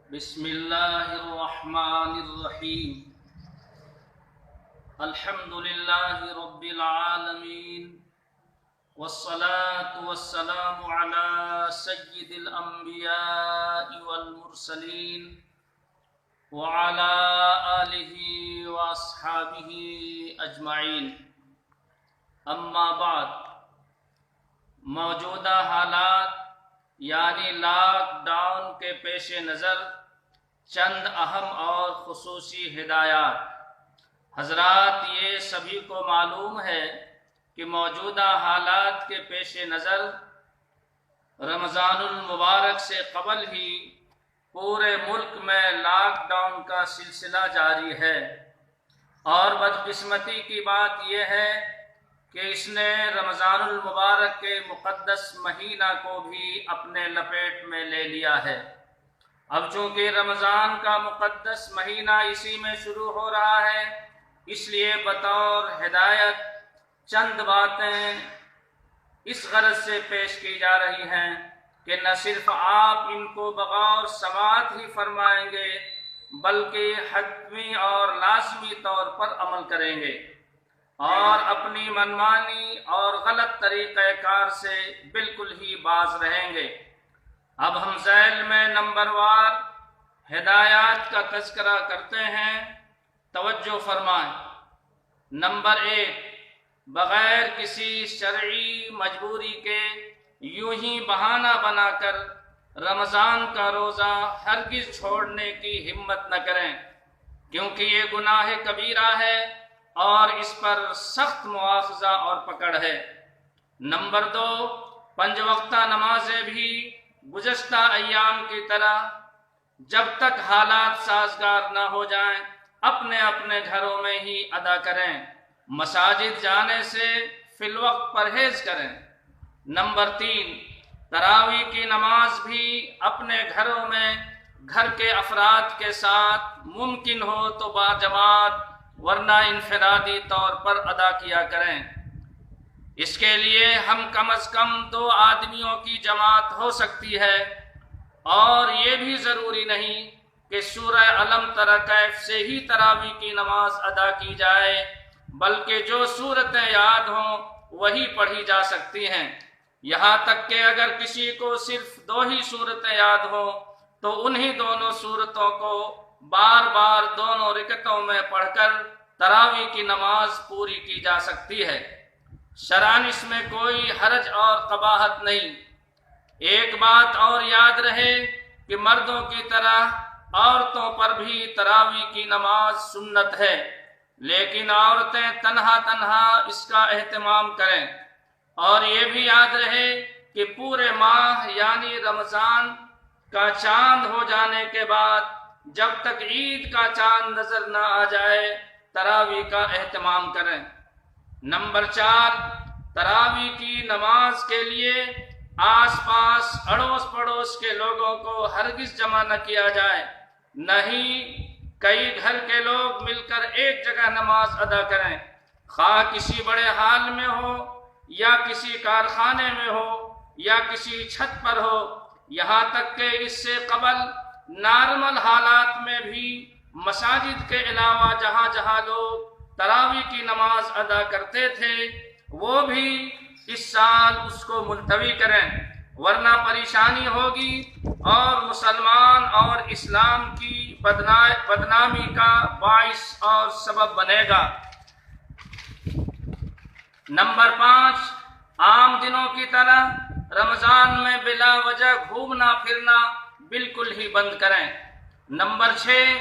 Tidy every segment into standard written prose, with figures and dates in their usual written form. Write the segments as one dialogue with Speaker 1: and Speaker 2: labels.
Speaker 1: بسم اللہ الرحمن الرحیم الحمد للہ رب العالمین والصلاة والسلام على سید الانبیاء والمرسلین وعلى آلہ واصحابہ اجمعین. اما بعد، موجودہ حالات یعنی لاک ڈاؤن کے پیش نظر چند اہم اور خصوصی ہدایات. حضرات، یہ سبھی کو معلوم ہے کہ موجودہ حالات کے پیش نظر رمضان المبارک سے قبل ہی پورے ملک میں لاک ڈاؤن کا سلسلہ جاری ہے، اور بدقسمتی کی بات یہ ہے کہ اس نے رمضان المبارک کے مقدس مہینہ کو بھی اپنے لپیٹ میں لے لیا ہے. اب چونکہ رمضان کا مقدس مہینہ اسی میں شروع ہو رہا ہے، اس لیے بطور ہدایت چند باتیں اس غرض سے پیش کی جا رہی ہیں کہ نہ صرف آپ ان کو بغور سماعت ہی فرمائیں گے بلکہ حتمی اور لازمی طور پر عمل کریں گے اور اپنی منمانی اور غلط طریقہ کار سے بالکل ہی باز رہیں گے. اب ہم ذیل میں نمبر وار ہدایات کا تذکرہ کرتے ہیں، توجہ فرمائیں. نمبر 1، بغیر کسی شرعی مجبوری کے یوں ہی بہانہ بنا کر رمضان کا روزہ ہرگز چھوڑنے کی ہمت نہ کریں، کیونکہ یہ گناہ کبیرہ ہے اور اس پر سخت مواخذہ اور پکڑ ہے. نمبر 2، 5 وقتہ نمازیں بھی گزشتہ ایام کی طرح جب تک حالات سازگار نہ ہو جائیں اپنے اپنے گھروں میں ہی ادا کریں. مساجد جانے سے فی الوقت پرہیز کریں. نمبر 3، تراویح کی نماز بھی اپنے گھروں میں گھر کے افراد کے ساتھ ممکن ہو تو باجماعت ورنہ انفرادی طور پر ادا کیا کریں. اس کے لیے ہم کم از کم 2 آدمیوں کی جماعت ہو سکتی ہے، اور یہ بھی ضروری نہیں کہ سورہ الم تر کیف سے ہی تراویح کی نماز ادا کی جائے، بلکہ جو صورتیں یاد ہوں وہی پڑھی جا سکتی ہیں. یہاں تک کہ اگر کسی کو صرف 2 ہی صورتیں یاد ہوں تو انہی دونوں صورتوں کو بار بار دونوں رکعتوں میں پڑھ کر تراویح کی نماز پوری کی جا سکتی ہے. شرعاً اس میں کوئی حرج اور قباحت نہیں. ایک بات اور یاد رہے کہ مردوں کی طرح عورتوں پر بھی تراویح کی نماز سنت ہے، لیکن عورتیں تنہا اس کا اہتمام کریں. اور یہ بھی یاد رہے کہ پورے ماہ یعنی رمضان کا چاند ہو جانے کے بعد جب تک عید کا چاند نظر نہ آ جائے تراویح کا اہتمام کریں. نمبر 4، تراویح کی نماز کے لیے آس پاس اڑوس پڑوس کے لوگوں کو ہرگز جمع نہ کیا جائے، نہ ہی کئی گھر کے لوگ مل کر ایک جگہ نماز ادا کریں، خواہ کسی بڑے ہال میں ہو یا کسی کارخانے میں ہو یا کسی چھت پر ہو. یہاں تک کہ اس سے قبل نارمل حالات میں بھی مساجد کے علاوہ جہاں جہاں لوگ تراویح کی نماز ادا کرتے تھے وہ بھی اس سال اس کو ملتوی کریں، ورنہ پریشانی ہوگی اور مسلمان اور اسلام کی بدنامی کا باعث اور سبب بنے گا. نمبر 5، عام دنوں کی طرح رمضان میں بلا وجہ گھومنا پھرنا بالکل ہی بند کریں. نمبر 6،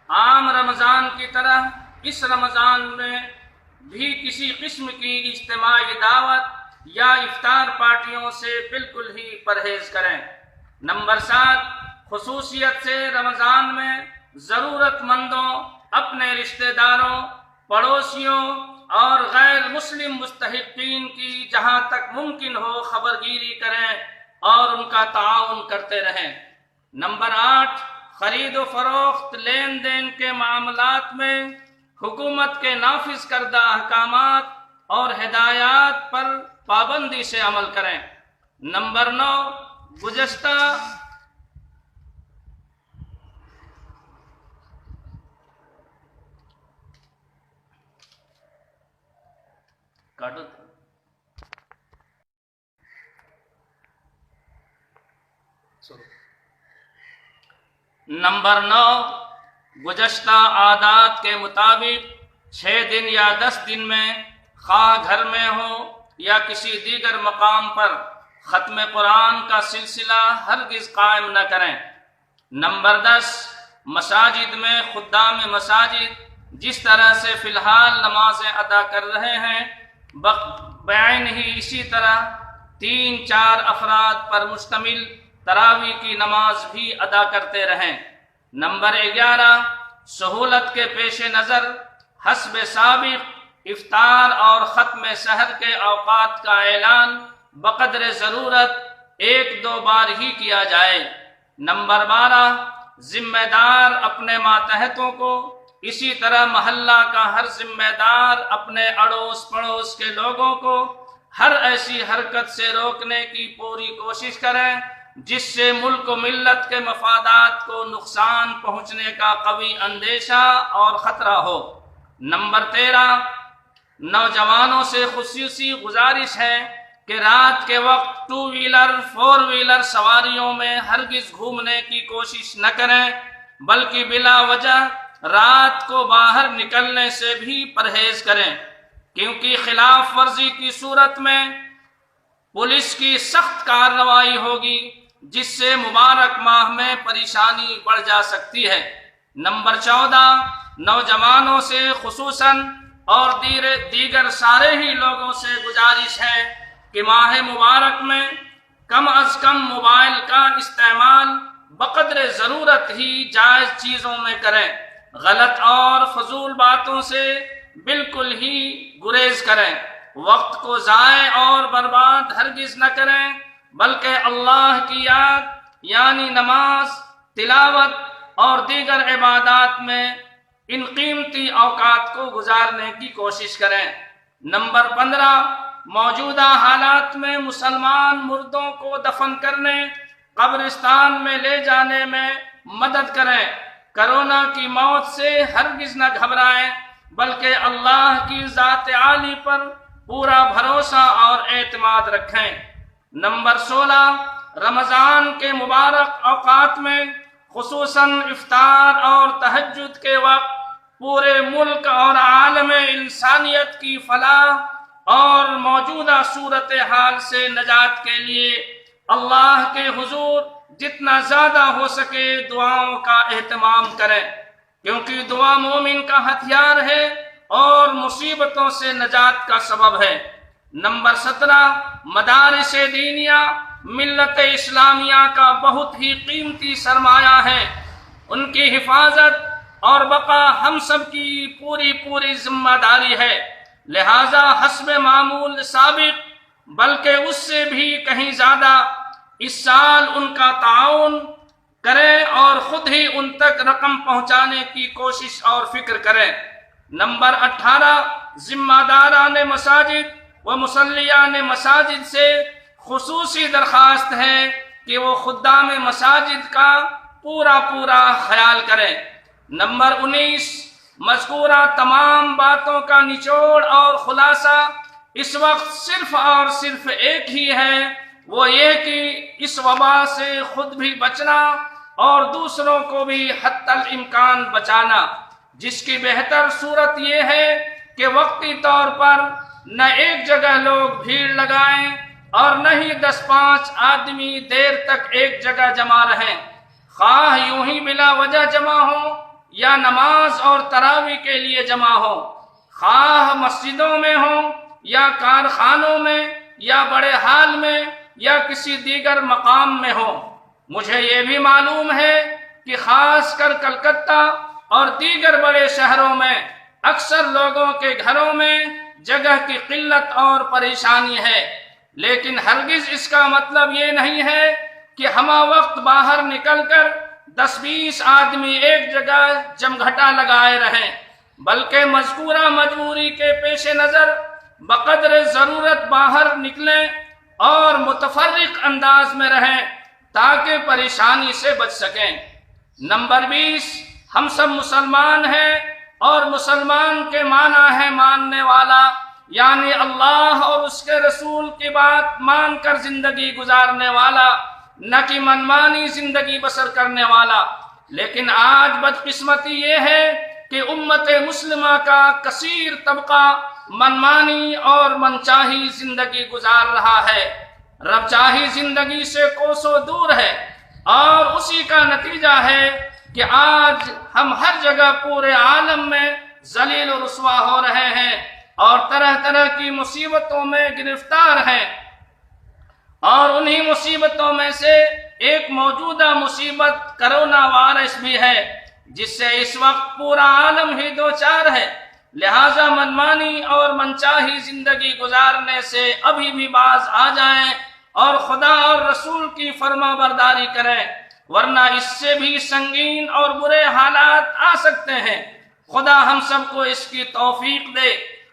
Speaker 1: عام رمضان کی طرح اس رمضان میں بھی کسی قسم کی اجتماعی دعوت یا افطار پارٹیوں سے بالکل ہی پرہیز کریں. نمبر 7، خصوصیت سے رمضان میں ضرورت مندوں، اپنے رشتہ داروں، پڑوسیوں اور غیر مسلم مستحقین کی جہاں تک ممکن ہو خبرگیری کریں اور ان کا تعاون کرتے رہیں. نمبر 8، خرید و فروخت لین دین کے معاملات میں حکومت کے نافذ کردہ احکامات اور ہدایات پر پابندی سے عمل کریں. نمبر 9 گزشتہ نمبر 9 گزشتہ عادات کے مطابق 6 دن یا 10 دن میں خواہ گھر میں ہو یا کسی دیگر مقام پر ختم قرآن کا سلسلہ ہرگز قائم نہ کریں۔ نمبر 10 مساجد میں خدام مساجد جس طرح سے فی الحال نمازیں ادا کر رہے ہیں بعین ہی اسی طرح 3-4 افراد پر مشتمل تراویح کی نماز بھی ادا کرتے رہیں۔ نمبر 11 سہولت کے پیش نظر حسب سابق افطار اور ختم سحر کے اوقات کا اعلان بقدر ضرورت 1-2 بار ہی کیا جائے۔ نمبر 12 ذمہ دار اپنے ماتحتوں کو اسی طرح محلہ کا ہر ذمہ دار اپنے اڑوس پڑوس کے لوگوں کو ہر ایسی حرکت سے روکنے کی پوری کوشش کریں جس سے ملک و ملت کے مفادات کو نقصان پہنچنے کا قوی اندیشہ اور خطرہ ہو۔ نمبر 13 نوجوانوں سے خصوصی گزارش ہے کہ رات کے وقت 2 ویلر 4 ویلر سواریوں میں ہرگز گھومنے کی کوشش نہ کریں بلکہ بلا وجہ رات کو باہر نکلنے سے بھی پرہیز کریں، کیونکہ خلاف ورزی کی صورت میں پولیس کی سخت کارروائی ہوگی جس سے مبارک ماہ میں پریشانی بڑھ جا سکتی ہے۔ نمبر 14 نوجوانوں سے خصوصاً اور دیگر سارے ہی لوگوں سے گزارش ہے کہ ماہ مبارک میں کم از کم موبائل کا استعمال بقدر ضرورت ہی جائز چیزوں میں کریں، غلط اور فضول باتوں سے بالکل ہی گریز کریں، وقت کو ضائع اور برباد ہرگز نہ کریں بلکہ اللہ کی یاد یعنی نماز، تلاوت اور دیگر عبادات میں ان قیمتی اوقات کو گزارنے کی کوشش کریں۔ نمبر 15 موجودہ حالات میں مسلمان مردوں کو دفن کرنے، قبرستان میں لے جانے میں مدد کریں۔ کرونا کی موت سے ہرگز نہ گھبرائیں بلکہ اللہ کی ذات عالی پر پورا بھروسہ اور اعتماد رکھیں۔ نمبر 16 رمضان کے مبارک اوقات میں خصوصاً افطار اور تہجد کے وقت پورے ملک اور عالم انسانیت کی فلاح اور موجودہ صورتحال سے نجات کے لیے اللہ کے حضور جتنا زیادہ ہو سکے دعاؤں کا اہتمام کریں، کیونکہ دعا مومن کا ہتھیار ہے اور مصیبتوں سے نجات کا سبب ہے۔ نمبر 17 مدارس دینیہ ملت اسلامیہ کا بہت ہی قیمتی سرمایہ ہے، ان کی حفاظت اور بقا ہم سب کی پوری ذمہ داری ہے، لہذا حسب معمول سابق بلکہ اس سے بھی کہیں زیادہ اس سال ان کا تعاون کریں اور خود ہی ان تک رقم پہنچانے کی کوشش اور فکر کریں۔ نمبر 18 ذمہ داران مساجد و مصلیان مساجد سے خصوصی درخواست ہے کہ وہ خدام مساجد کا پورا خیال کریں۔ نمبر 19 مذکورہ تمام باتوں کا نچوڑ اور خلاصہ اس وقت صرف اور صرف ایک ہی ہے، وہ یہ کہ اس وبا سے خود بھی بچنا اور دوسروں کو بھی حتی الامکان بچانا، جس کی بہتر صورت یہ ہے کہ وقتی طور پر نہ ایک جگہ لوگ بھیڑ لگائیں اور نہ ہی 10-5 آدمی دیر تک ایک جگہ جمع رہیں، خواہ یوں ہی بلا وجہ جمع ہوں یا نماز اور تراویح کے لیے جمع ہوں، خواہ مسجدوں میں ہوں یا کارخانوں میں یا بڑے ہال میں یا کسی دیگر مقام میں ہوں۔ مجھے یہ بھی معلوم ہے کہ خاص کر کلکتہ اور دیگر بڑے شہروں میں اکثر لوگوں کے گھروں میں جگہ کی قلت اور پریشانی ہے، لیکن ہرگز اس کا مطلب یہ نہیں ہے کہ ہمہ وقت باہر نکل کر 10-20 آدمی ایک جگہ جمگھٹا لگائے رہیں، بلکہ مذکورہ مجبوری کے پیش نظر بقدر ضرورت باہر نکلیں اور متفرق انداز میں رہیں تاکہ پریشانی سے بچ سکیں۔ نمبر 20، ہم سب مسلمان ہیں اور مسلمان کے معنی ہے ماننے والا، یعنی اللہ اور اس کے رسول کی بات مان کر زندگی گزارنے والا، نہ کہ منمانی زندگی بسر کرنے والا۔ لیکن آج بدقسمتی یہ ہے کہ امت مسلمہ کا کثیر طبقہ منمانی اور منچاہی زندگی گزار رہا ہے، رب چاہی زندگی سے کوسوں دور ہے، اور اسی کا نتیجہ ہے کہ آج ہم ہر جگہ پورے عالم میں ذلیل و رسوا ہو رہے ہیں اور طرح طرح کی مصیبتوں میں گرفتار ہیں۔ اور انہی مصیبتوں میں سے ایک موجودہ مصیبت کرونا وائرس بھی ہے، جس سے اس وقت پورا عالم ہی دوچار ہے۔ لہٰذا منمانی اور منچاہی زندگی گزارنے سے ابھی بھی باز آ جائیں اور خدا اور رسول کی فرما برداری کریں، ورنہ اس سے بھی سنگین اور برے حالات آ سکتے ہیں۔ خدا ہم سب کو اس کی توفیق دے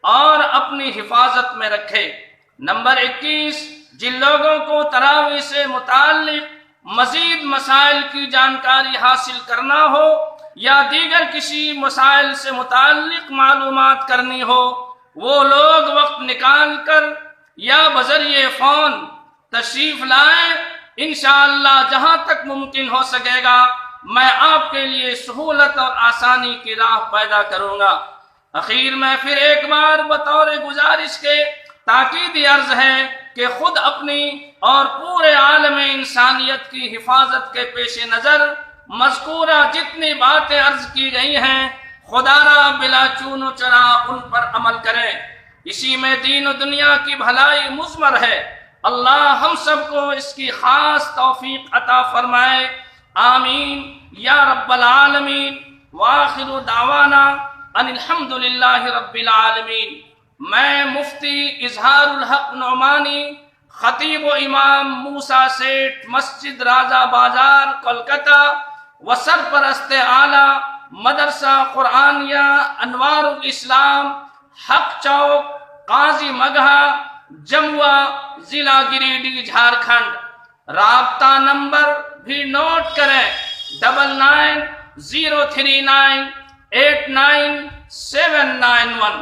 Speaker 1: اور اپنی حفاظت میں رکھے۔ نمبر 21، جن لوگوں کو تراویح سے متعلق مزید مسائل کی جانکاری حاصل کرنا ہو یا دیگر کسی مسائل سے متعلق معلومات کرنی ہو، وہ لوگ وقت نکال کر یا بذریعہ فون تشریف لائیں۔ انشاءاللہ جہاں تک ممکن ہو سکے گا میں آپ کے لیے سہولت اور آسانی کی راہ پیدا کروں گا۔ اخیر میں پھر ایک بار بطور گزارش کے تاکیدی عرض ہے کہ خود اپنی اور پورے عالم انسانیت کی حفاظت کے پیش نظر مذکورہ جتنی باتیں عرض کی گئی ہیں خدا را بلا چون و چرا ان پر عمل کریں، اسی میں دین و دنیا کی بھلائی مضمر ہے۔ اللہ ہم سب کو اس کی خاص توفیق عطا فرمائے، آمین یا رب العالمین۔ وآخر دعوانا ان الحمدللہ رب العالمین۔ میں مفتی اظہار الحق نعمانی، خطیب و امام موسیٰ سیٹھ، مسجد رازہ بازار، کولکتہ، و سرپرست اعلیٰ مدرسہ قرآنیہ انوار الاسلام، حق چوک، قاضی مگہا، جموا، ضلع گریڈی، جھارکھنڈ۔ رابطہ نمبر بھی نوٹ کریں، 99 039 89791۔